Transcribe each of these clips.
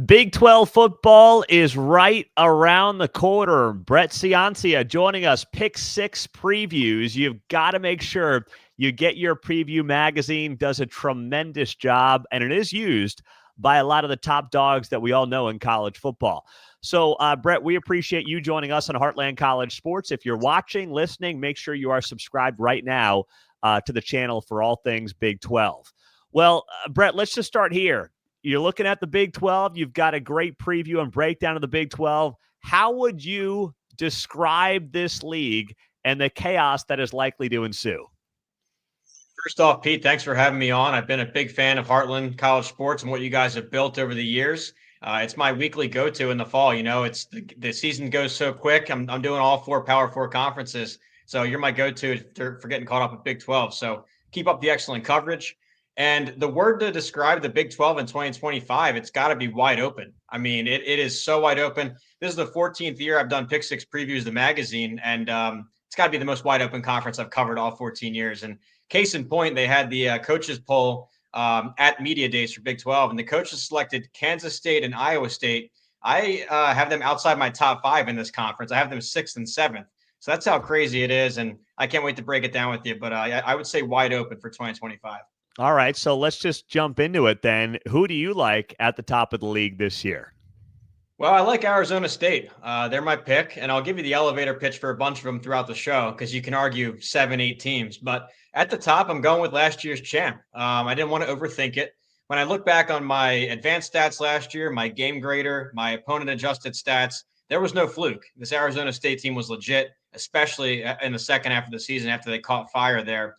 Big 12 football is right around the corner. Brett Ciancia joining us. Pick Six Previews. You've got to make sure you get your preview magazine. Does a tremendous job, and it is used by a lot of the top dogs that we all know in college football. So, Brett, we appreciate you joining us on Heartland College Sports. If you're watching, listening, make sure you are subscribed right now to the channel for all things Big 12. Well, Brett, let's just start here. You're looking at the Big 12. You've got a great preview and breakdown of the Big 12. How would you describe this league and the chaos that is likely to ensue? First off, Pete, thanks for having me on. I've been a big fan of Heartland College Sports and what you guys have built over the years. It's my weekly go-to in the fall. You know, it's the season goes so quick. I'm doing all four Power Four conferences, so you're my go-to for getting caught up with Big 12. So keep up the excellent coverage. And the word to describe the Big 12 in 2025, it's got to be wide open. I mean, it is so wide open. This is the 14th year I've done Pick Six Previews, the magazine, and it's got to be the most wide open conference I've covered all 14 years. And case in point, they had the coaches poll at media days for Big 12, and the coaches selected Kansas State and Iowa State. I have them outside my top five in this conference. I have them sixth and seventh. So that's how crazy it is, and I can't wait to break it down with you. But I would say wide open for 2025. All right, so let's just jump into it then. Who do you like at the top of the league this year? Well, I like Arizona State. They're my pick, and I'll give you the elevator pitch for a bunch of them throughout the show because you can argue 7, 8 teams. But at the top, I'm going with last year's champ. I didn't want to overthink it. When I look back on my advanced stats last year, my game grader, my opponent adjusted stats, there was no fluke. This Arizona State team was legit, especially in the second half of the season after they caught fire there.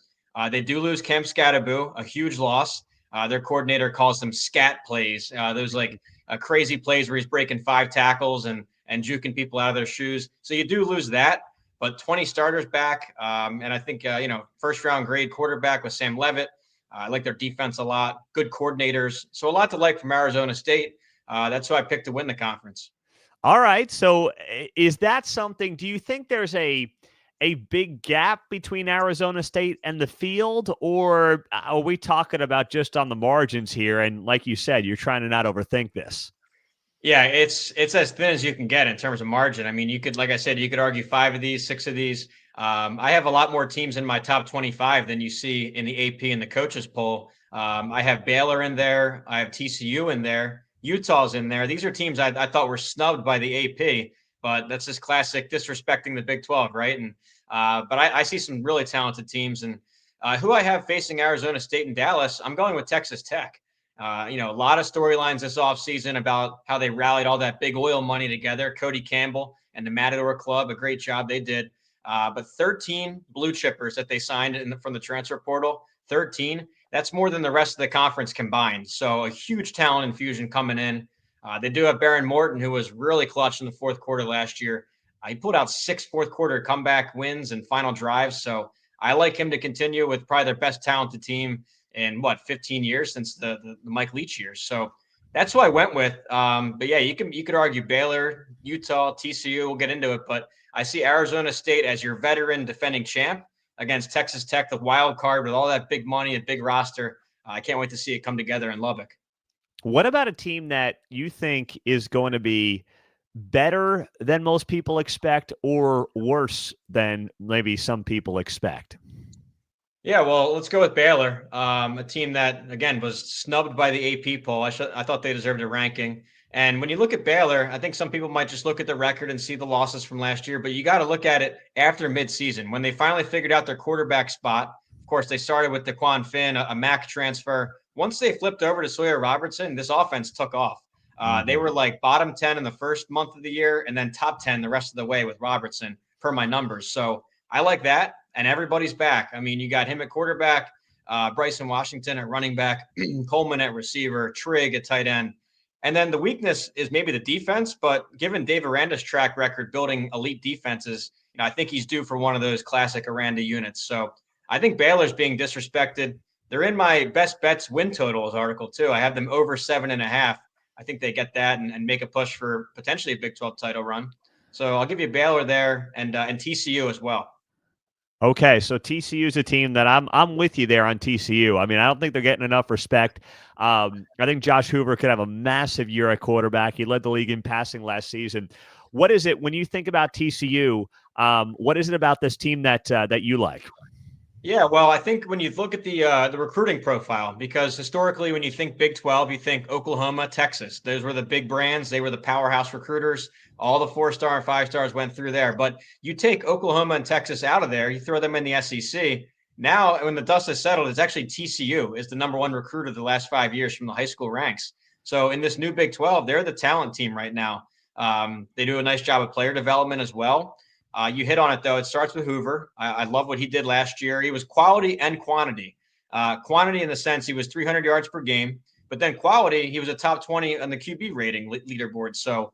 They do lose Cam Scattaboo, a huge loss. Their coordinator calls them scat plays. Those like crazy plays where he's breaking 5 tackles and juking people out of their shoes. So you do lose that, but 20 starters back. And I think, first round grade quarterback with Sam Levitt. I like their defense a lot. Good coordinators. So a lot to like from Arizona State. That's who I picked to win the conference. All right, so is that something, do you think there's a big gap between Arizona State and the field, or are we talking about just on the margins here? And like you said, you're trying to not overthink this. Yeah, it's as thin as you can get in terms of margin. I mean, you could, like I said, you could argue 5 of these, 6 of these. I have a lot more teams in my top 25 than you see in the AP and the coaches poll. I have Baylor in there. I have TCU in there. Utah's in there. These are teams I thought were snubbed by the AP, but that's just classic disrespecting the Big 12, right? And but I see some really talented teams, and who I have facing Arizona State and Dallas, I'm going with Texas Tech. A lot of storylines this offseason about how they rallied all that big oil money together. Cody Campbell and the Matador Club, a great job they did. But 13 blue chippers that they signed from the transfer portal, 13, that's more than the rest of the conference combined. So a huge talent infusion coming in. They do have Baron Morton, who was really clutch in the fourth quarter last year. He pulled out 6 fourth quarter comeback wins and final drives. So I like him to continue with probably their best talented team in 15 years since the Mike Leach years. So that's who I went with. But yeah, you could argue Baylor, Utah, TCU. We'll get into it, but I see Arizona State as your veteran defending champ against Texas Tech, the wild card with all that big money and big roster. I can't wait to see it come together in Lubbock. What about a team that you think is going to be better than most people expect or worse than maybe some people expect? Yeah, well, let's go with Baylor, a team that, again, was snubbed by the AP poll. I thought they deserved a ranking. And when you look at Baylor, I think some people might just look at the record and see the losses from last year, but you got to look at it after midseason when they finally figured out their quarterback spot. Of course, they started with DeQuan Finn, a MAC transfer. Once they flipped over to Sawyer Robertson, this offense took off. They were like bottom 10 in the first month of the year and then top 10 the rest of the way with Robertson per my numbers. So I like that. And everybody's back. I mean, you got him at quarterback, Bryson Washington at running back, Coleman at receiver, Trigg at tight end. And then the weakness is maybe the defense, but given Dave Aranda's track record building elite defenses, I think he's due for one of those classic Aranda units. So I think Baylor's being disrespected. They're in my best bets win totals article too. I have them over 7.5. I think they get that and make a push for potentially a Big 12 title run. So I'll give you Baylor there and TCU as well. Okay, so TCU is a team that I'm with you there on TCU. I mean, I don't think they're getting enough respect. I think Josh Hoover could have a massive year at quarterback. He led the league in passing last season. What is it when you think about TCU? What is it about this team that you like? Yeah, well, I think when you look at the recruiting profile, because historically, when you think Big 12, you think Oklahoma, Texas. Those were the big brands. They were the powerhouse recruiters. All the 4-star and 5-stars went through there. But you take Oklahoma and Texas out of there, you throw them in the SEC. Now, when the dust has settled, it's actually TCU is the number one recruiter the last 5 years from the high school ranks. So in this new Big 12, they're the talent team right now. They do a nice job of player development as well. You hit on it, though. It starts with Hoover. I love what he did last year. He was quality and quantity. Quantity in the sense he was 300 yards per game, but then quality, he was a top 20 on the QB rating leaderboard. So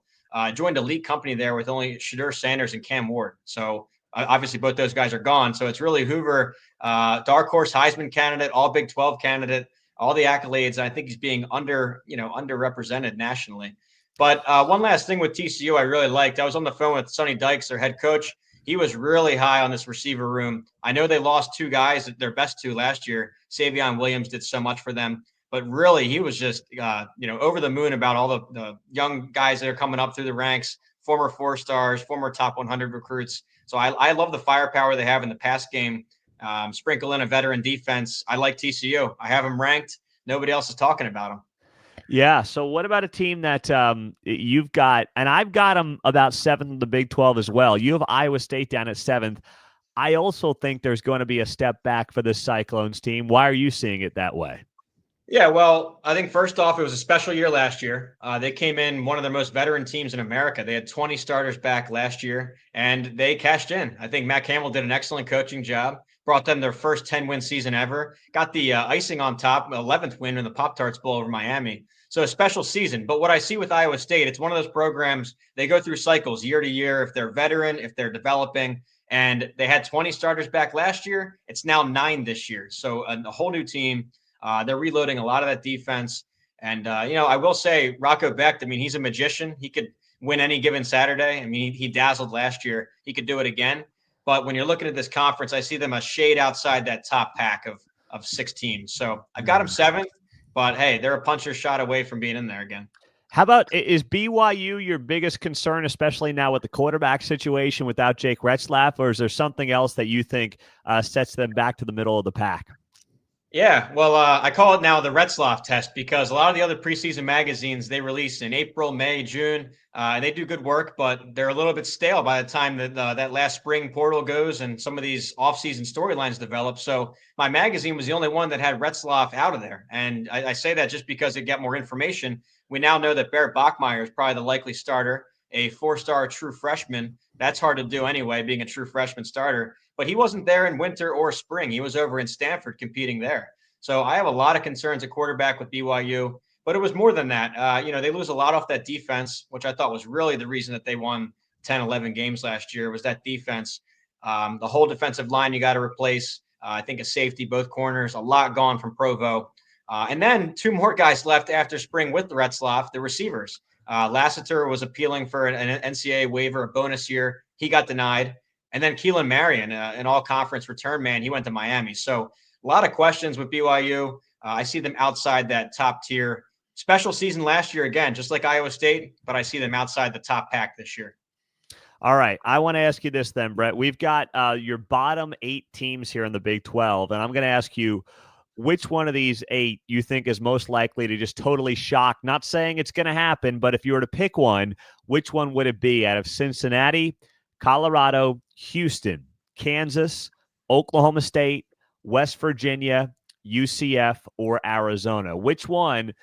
joined elite company there with only Shadur Sanders and Cam Ward. So obviously both those guys are gone. So it's really Hoover, dark horse Heisman candidate, all Big 12 candidate, all the accolades. I think he's being underrepresented nationally. But one last thing with TCU I really liked. I was on the phone with Sonny Dykes, their head coach. He was really high on this receiver room. I know they lost two guys, their best two last year. Savion Williams did so much for them. But really, he was just, over the moon about all the young guys that are coming up through the ranks, former 4-stars, former top 100 recruits. So I love the firepower they have in the pass game. Sprinkle in a veteran defense. I like TCU. I have them ranked. Nobody else is talking about them. Yeah. So what about a team that you've got, and I've got them about seventh in the Big 12 as well. You have Iowa State down at seventh. I also think there's going to be a step back for this Cyclones team. Why are you seeing it that way? Yeah, well, I think first off, it was a special year last year. They came in one of the most veteran teams in America. They had 20 starters back last year, and they cashed in. I think Matt Campbell did an excellent coaching job, brought them their first 10-win season ever, got the icing on top, 11th win in the Pop-Tarts Bowl over Miami. So a special season. But what I see with Iowa State, it's one of those programs, they go through cycles year to year. If they're veteran, if they're developing, and they had 20 starters back last year, it's now 9 this year. So a whole new team. They're reloading a lot of that defense. And, I will say Rocco Becht, I mean, he's a magician. He could win any given Saturday. I mean, he dazzled last year. He could do it again. But when you're looking at this conference, I see them a shade outside that top pack of 6 teams. So I've got them seventh, but hey, they're a puncher's shot away from being in there again. How about, is BYU your biggest concern, especially now with the quarterback situation without Jake Retzlaff, or is there something else that you think sets them back to the middle of the pack? Yeah, well, I call it now the Retzlaff test because a lot of the other preseason magazines they release in April, May, June. They do good work, but they're a little bit stale by the time that that last spring portal goes and some of these offseason storylines develop. So my magazine was the only one that had Retzlaff out of there, and I say that just because they get more information. We now know that Barrett Bachmeier is probably the likely starter, a 4-star true freshman. That's hard to do anyway, being a true freshman starter. But he wasn't there in winter or spring. He was over in Stanford competing there. So I have a lot of concerns at quarterback with BYU, but it was more than that. They lose a lot off that defense, which I thought was really the reason that they won 10, 11 games last year was that defense. The whole defensive line you got to replace. I think a safety, both corners, a lot gone from Provo. And then 2 more guys left after spring with the Retzlaff, the receivers. Lassiter was appealing for an NCAA waiver, a bonus year. He got denied. And then Keelan Marion, an all-conference return man, he went to Miami. So a lot of questions with BYU. I see them outside that top tier. Special season last year, again, just like Iowa State, but I see them outside the top pack this year. All right. I want to ask you this then, Brett. We've got your bottom 8 teams here in the Big 12, and I'm going to ask you which one of these 8 you think is most likely to just totally shock. Not saying it's going to happen, but if you were to pick one, which one would it be out of Cincinnati, Colorado, Houston, Kansas, Oklahoma State, West Virginia, UCF, or Arizona? Which one,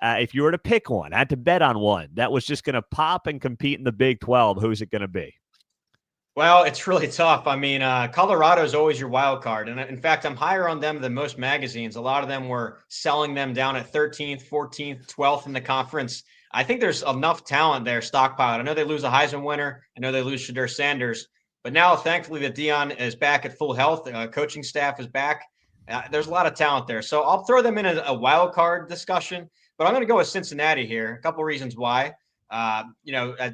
if you were to pick one, had to bet on one that was just going to pop and compete in the Big 12, who's it going to be? Well, it's really tough. I mean, Colorado is always your wild card. And in fact, I'm higher on them than most magazines. A lot of them were selling them down at 13th, 14th, 12th in the conference. I think there's enough talent there stockpiled. I know they lose a Heisman winner. I know they lose Shadur Sanders. But now, thankfully, that Dion is back at full health. Coaching staff is back. There's a lot of talent there. So I'll throw them in a wild card discussion. But I'm going to go with Cincinnati here. A couple of reasons why. At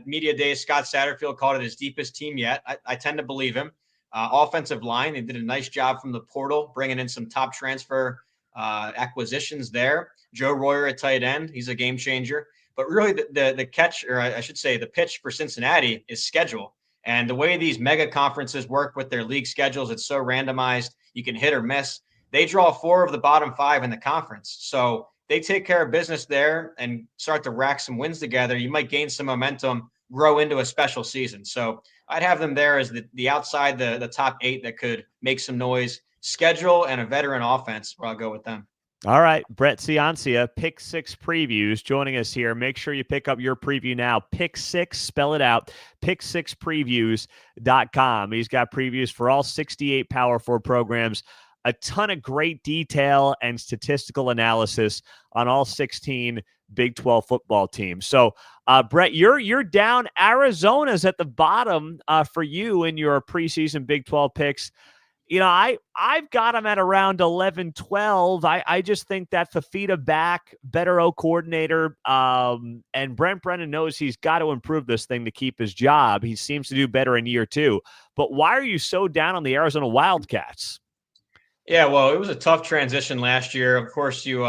media day, Scott Satterfield called it his deepest team yet. I tend to believe him. Offensive line, they did a nice job from the portal, bringing in some top transfer acquisitions there. Joe Royer at tight end, he's a game changer. But really, the catch, or I should say, the pitch for Cincinnati is schedule. And the way these mega conferences work with their league schedules, it's so randomized. You can hit or miss. They draw 4 of the bottom 5 in the conference. So they take care of business there and start to rack some wins together. You might gain some momentum, grow into a special season. So I'd have them there as the outside, the top 8 that could make some noise. Schedule and a veteran offense, where I'll go with them. All right, Brett Ciancia, Pick Six Previews, joining us here. Make sure you pick up your preview now. Pick Six, spell it out, pick6previews.com. He's got previews for all 68 Power 4 programs, a ton of great detail and statistical analysis on all 16 Big 12 football teams. So, Brett, you're down. Arizona's at the bottom for you in your preseason Big 12 picks. You know, I've got them at around 11, 12. I just think that Fafita back, better O coordinator, and Brent Brennan knows he's got to improve this thing to keep his job. He seems to do better in year 2. But why are you so down on the Arizona Wildcats? Yeah, well, it was a tough transition last year. Of course, you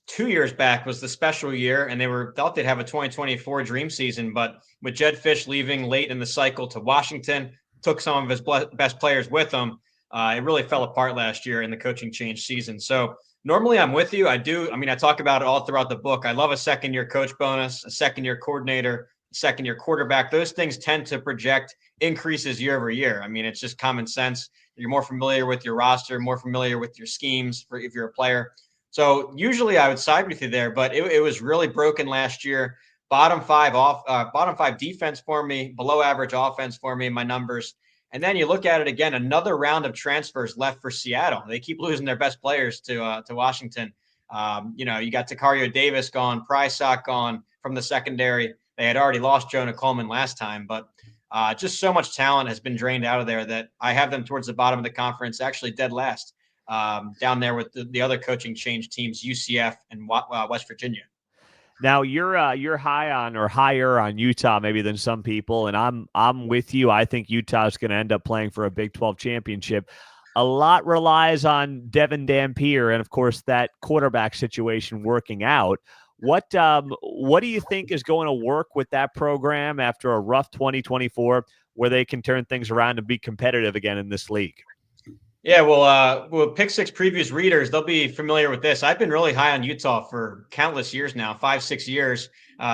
2 years back was the special year, and they thought they'd have a 2024 dream season. But with Jed Fish leaving late in the cycle to Washington, took some of his best players with him. It really fell apart last year in the coaching change season. So normally I'm with you. I talk about it all throughout the book. I love a second-year coach bonus, a second-year coordinator, second-year quarterback. Those things tend to project increases year over year. I mean, it's just common sense. You're more familiar with your roster, more familiar with your schemes if you're a player. So usually I would side with you there, but it was really broken last year. Bottom 5 defense for me, below average offense for me in my numbers. And then you look at it again, another round of transfers left for Seattle. They keep losing their best players to Washington. You got Takario Davis gone, Prysock gone from the secondary. They had already lost Jonah Coleman last time, but just so much talent has been drained out of there that I have them towards the bottom of the conference, actually dead last, down there with the other coaching change teams, UCF and West Virginia. Now you're high on or higher on Utah maybe than some people, and I'm with you. I think Utah's going to end up playing for a Big 12 championship. A lot relies on Devin Dampier and of course that quarterback situation working out. What do you think is going to work with that program after a rough 2024 where they can turn things around and be competitive again in this league? Yeah, well, Pick Six Previews readers, they'll be familiar with this. I've been really high on Utah for countless years now, 5-6 years.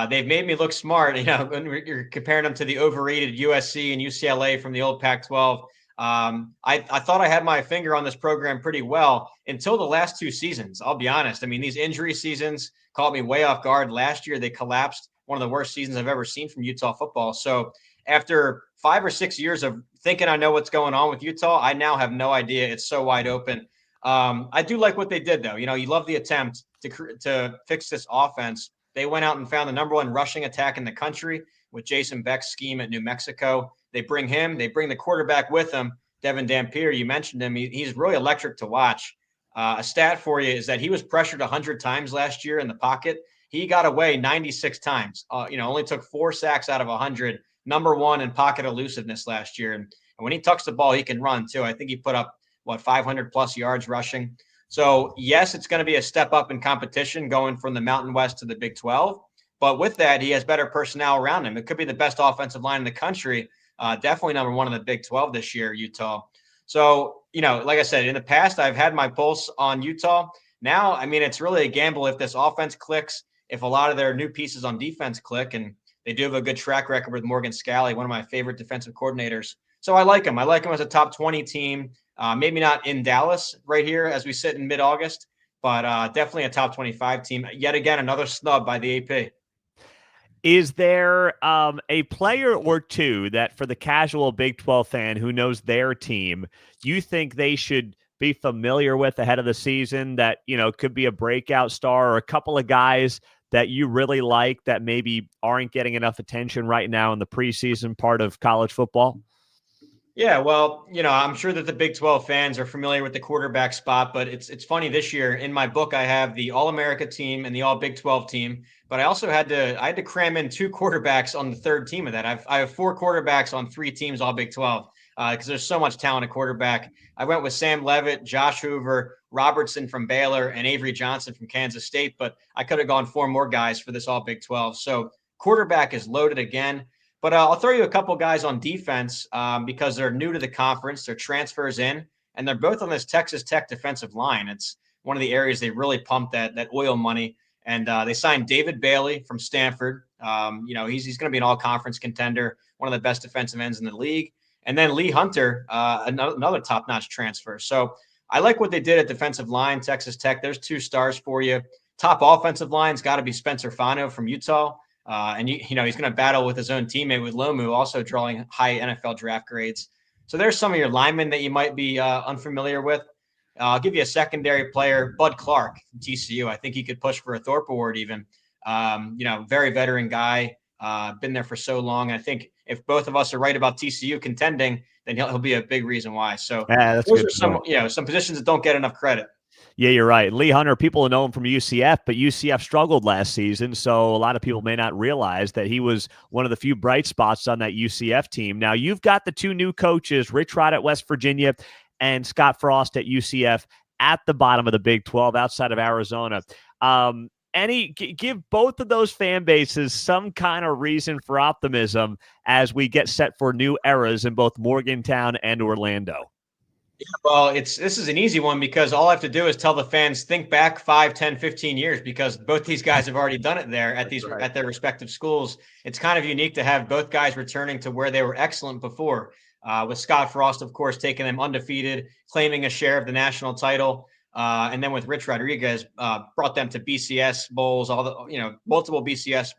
They've made me look smart, when you're comparing them to the overrated USC and UCLA from the old Pac-12. I thought I had my finger on this program pretty well until the last 2 seasons. I'll be honest. I mean, these injury seasons caught me way off guard. Last year, they collapsed. One of the worst seasons I've ever seen from Utah football. So after 5 or 6 years of thinking I know what's going on with Utah, I now have no idea. It's so wide open. I do like what they did, though. You love the attempt to fix this offense. They went out and found the number 1 rushing attack in the country with Jason Beck's scheme at New Mexico. They bring the quarterback with him, Devin Dampier. You mentioned him. He's really electric to watch. A stat for you is that he was pressured 100 times last year in the pocket. He got away 96 times. Only took 4 sacks out of 100. Number 1 in pocket elusiveness last year. And when he tucks the ball, he can run too. I think he put up 500 plus yards rushing. So yes, it's going to be a step up in competition going from the Mountain West to the Big 12. But with that, he has better personnel around him. It could be the best offensive line in the country. Definitely number 1 in the Big 12 this year, Utah. So, like I said, in the past, I've had my pulse on Utah. Now, it's really a gamble if this offense clicks, if a lot of their new pieces on defense click, and they do have a good track record with Morgan Scalley, one of my favorite defensive coordinators. So I like him. I like him as a top 20 team. Maybe not in Dallas right here as we sit in mid-August, but definitely a top 25 team. Yet again, another snub by the AP. Is there a player or two that for the casual Big 12 fan who knows their team, you think they should be familiar with ahead of the season that, could be a breakout star, or a couple of guys that you really like that maybe aren't getting enough attention right now in the preseason part of college football? Yeah, well, I'm sure that the Big 12 fans are familiar with the quarterback spot, but it's funny this year in my book, I have the All-America team and the All Big 12 team, but I also had to cram in 2 quarterbacks on the third team of that. I have 4 quarterbacks on 3 teams, All Big 12. because there's so much talent at quarterback. I went with Sam Levitt, Josh Hoover, Robertson from Baylor, and Avery Johnson from Kansas State, but I could have gone 4 more guys for this all Big 12. So quarterback is loaded again. But I'll throw you a couple guys on defense because they're new to the conference. They're transfers in, and they're both on this Texas Tech defensive line. It's one of the areas they really pumped that oil money. And they signed David Bailey from Stanford. He's going to be an all-conference contender, one of the best defensive ends in the league. And then Lee Hunter, another top-notch transfer. So I like what they did at defensive line, Texas Tech. There's 2 stars for you. Top offensive line's got to be Spencer Fano from Utah. And he's going to battle with his own teammate with Lomu, also drawing high NFL draft grades. So there's some of your linemen that you might be unfamiliar with. I'll give you a secondary player, Bud Clark from TCU. I think he could push for a Thorpe Award even. Very veteran guy, been there for so long. I think if both of us are right about TCU contending, then he'll be a big reason why. So those are some positions that don't get enough credit. Yeah, you're right. Lee Hunter, people know him from UCF, but UCF struggled last season, so a lot of people may not realize that he was one of the few bright spots on that UCF team. Now, you've got the 2 new coaches, Rich Rod at West Virginia and Scott Frost at UCF at the bottom of the Big 12 outside of Arizona. Give both of those fan bases some kind of reason for optimism as we get set for new eras in both Morgantown and Orlando. Yeah, well, this is an easy one because all I have to do is tell the fans, think back 5, 10, 15 years because both these guys have already done it there at their respective schools. It's kind of unique to have both guys returning to where they were excellent before. With Scott Frost, of course, taking them undefeated, claiming a share of the national title. And then with Rich Rodriguez, brought them to BCS bowls, multiple BCS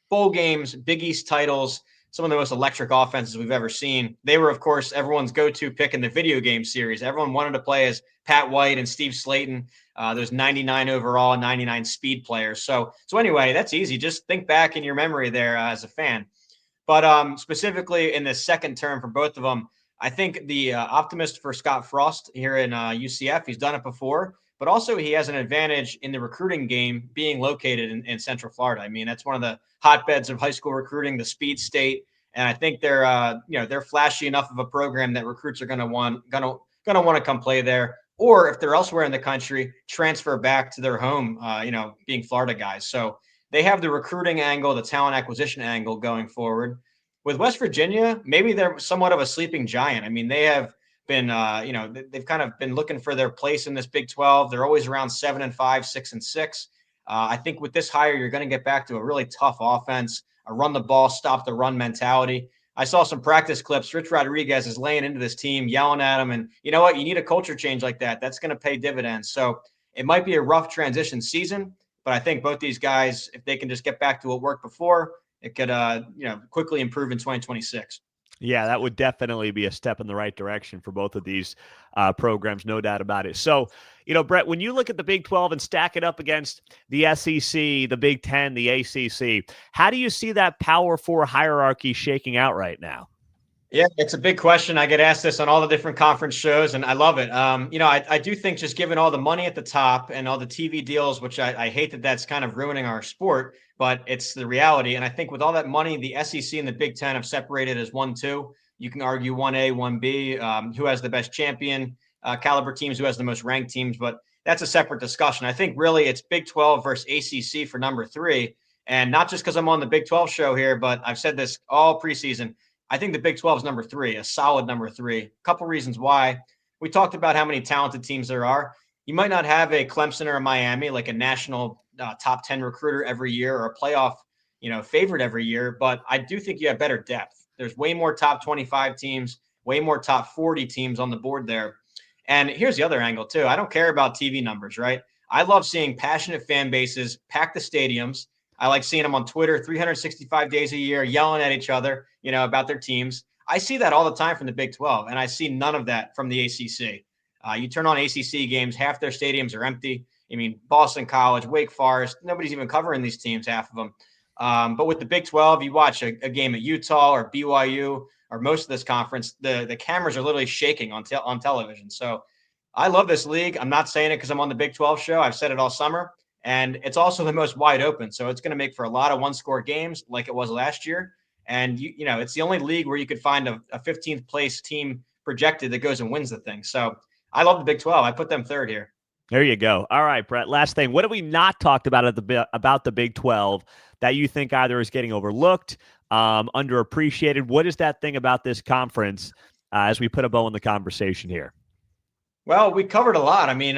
bowl games, Big East titles, some of the most electric offenses we've ever seen. They were, of course, everyone's go-to pick in the video game series. Everyone wanted to play as Pat White and Steve Slayton. There's 99 overall, 99 speed players. So anyway, that's easy. Just think back in your memory there as a fan. But specifically in the second term for both of them, I think the optimist for Scott Frost here in UCF, he's done it before, but also he has an advantage in the recruiting game being located in Central Florida. I mean, that's one of the hotbeds of high school recruiting, the Speed State, and I think they're flashy enough of a program that recruits are going to want to come play there, or if they're elsewhere in the country, transfer back to their home. Being Florida guys, so they have the recruiting angle, the talent acquisition angle going forward. With West Virginia, maybe they're somewhat of a sleeping giant. I mean, they have been, they've kind of been looking for their place in this Big 12. They're always around 7-5, 6-6. I think with this hire, you're going to get back to a really tough offense, a run the ball, stop the run mentality. I saw some practice clips. Rich Rodriguez is laying into this team, yelling at them. And you know what? You need a culture change like that. That's going to pay dividends. So it might be a rough transition season, but I think both these guys, if they can just get back to what worked before, it could, quickly improve in 2026. Yeah, that would definitely be a step in the right direction for both of these programs, no doubt about it. So, Brett, when you look at the Big 12 and stack it up against the SEC, the Big 10, the ACC, how do you see that Power 4 hierarchy shaking out right now? Yeah, it's a big question. I get asked this on all the different conference shows, and I love it. I do think just given all the money at the top and all the TV deals, which I hate that that's kind of ruining our sport, but it's the reality. And I think with all that money, the SEC and the Big 10 have separated as 1-2. You can argue 1A, 1B, who has the best champion caliber teams, who has the most ranked teams, but that's a separate discussion. I think really it's Big 12 versus ACC for number 3. And not just because I'm on the Big 12 show here, but I've said this all preseason. I think the Big 12 is number 3, a solid number 3. A couple reasons why. We talked about how many talented teams there are. You might not have a Clemson or a Miami, like a national top 10 recruiter every year or a playoff, favorite every year, but I do think you have better depth. There's way more top 25 teams, way more top 40 teams on the board there. And here's the other angle too. I don't care about TV numbers, right? I love seeing passionate fan bases pack the stadiums. I like seeing them on Twitter 365 days a year, yelling at each other, about their teams. I see that all the time from the Big 12, and I see none of that from the ACC. You turn on ACC games, half their stadiums are empty. I mean, Boston College, Wake Forest, nobody's even covering these teams, half of them. But with the Big 12, you watch a game at Utah or BYU or most of this conference, the cameras are literally shaking on television. So I love this league. I'm not saying it because I'm on the Big 12 show. I've said it all summer. And it's also the most wide open. So it's going to make for a lot of one-score games like it was last year. And you know, it's the only league where you could find a 15th place team projected that goes and wins the thing. So I love the Big 12. I put them third here. There you go. All right, Brett. Last thing. What have we not talked about about the Big 12 that you think either is getting overlooked, underappreciated? What is that thing about this conference as we put a bow in the conversation here? Well, we covered a lot. I mean,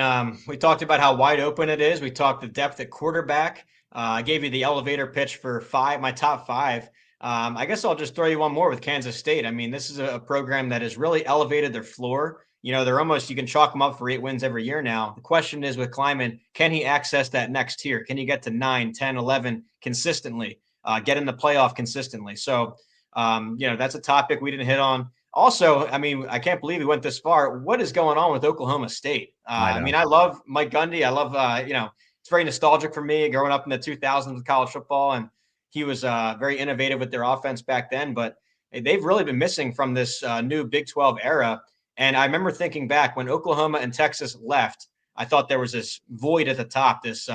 we talked about how wide open it is. We talked the depth at quarterback. I gave you the elevator pitch for my top five. I guess I'll just throw you one more with Kansas State. I mean, this is a program that has really elevated their floor. You know, you can chalk them up for 8 wins every year now. The question is with Kleiman, can he access that next tier? Can he get to 9, 10, 11 consistently, get in the playoff consistently? So, that's a topic we didn't hit on. Also, I mean, I can't believe we went this far. What is going on with Oklahoma State? I mean, I love Mike Gundy. I love, it's very nostalgic for me growing up in the 2000s with college football. And he was very innovative with their offense back then. But they've really been missing from this new Big 12 era. And I remember thinking back when Oklahoma and Texas left, I thought there was this void at the top, this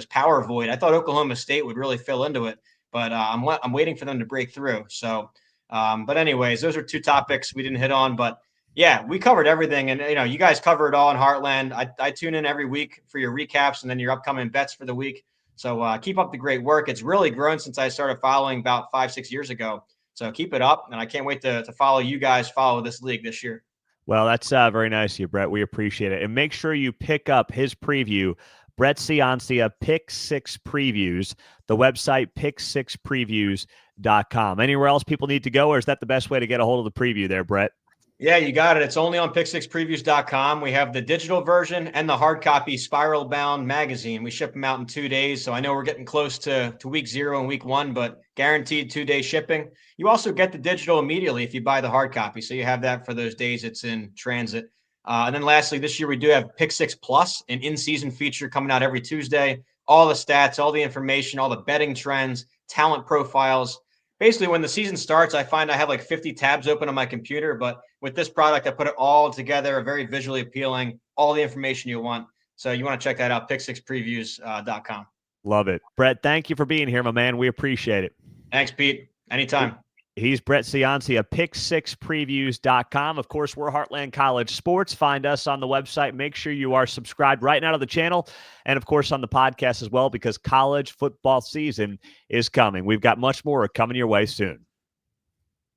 power void. I thought Oklahoma State would really fill into it, but I'm waiting for them to break through. So, but anyways, those are two topics we didn't hit on. But yeah, we covered everything, and you guys cover it all in Heartland. I tune in every week for your recaps and then your upcoming bets for the week. So keep up the great work. It's really grown since I started following about 5-6 years ago. So keep it up, and I can't wait to follow you guys follow this league this year. Well, that's very nice of you, Brett. We appreciate it. And make sure you pick up his preview, Brett Ciancia, Pick Six Previews, the website, pick6previews.com. Anywhere else people need to go, or is that the best way to get a hold of the preview there, Brett? Yeah, you got it. It's only on pick6previews.com. We have the digital version and the hard copy Spiral Bound magazine. We ship them out in 2 days. So I know we're getting close to week 0 and week 1, but guaranteed 2-day shipping. You also get the digital immediately if you buy the hard copy. So you have that for those days it's in transit. And then lastly, this year we do have Pick 6 Plus, an in-season feature coming out every Tuesday. All the stats, all the information, all the betting trends, talent profiles. Basically, when the season starts, I find I have like 50 tabs open on my computer, but with this product, I put it all together, very visually appealing, all the information you want. So you want to check that out, pick6previews.com. Love it. Brett, thank you for being here, my man. We appreciate it. Thanks, Pete. Anytime. He's Brett Ciancia, pick6previews.com. Of course, we're Heartland College Sports. Find us on the website. Make sure you are subscribed right now to the channel and, of course, on the podcast as well, because college football season is coming. We've got much more coming your way soon.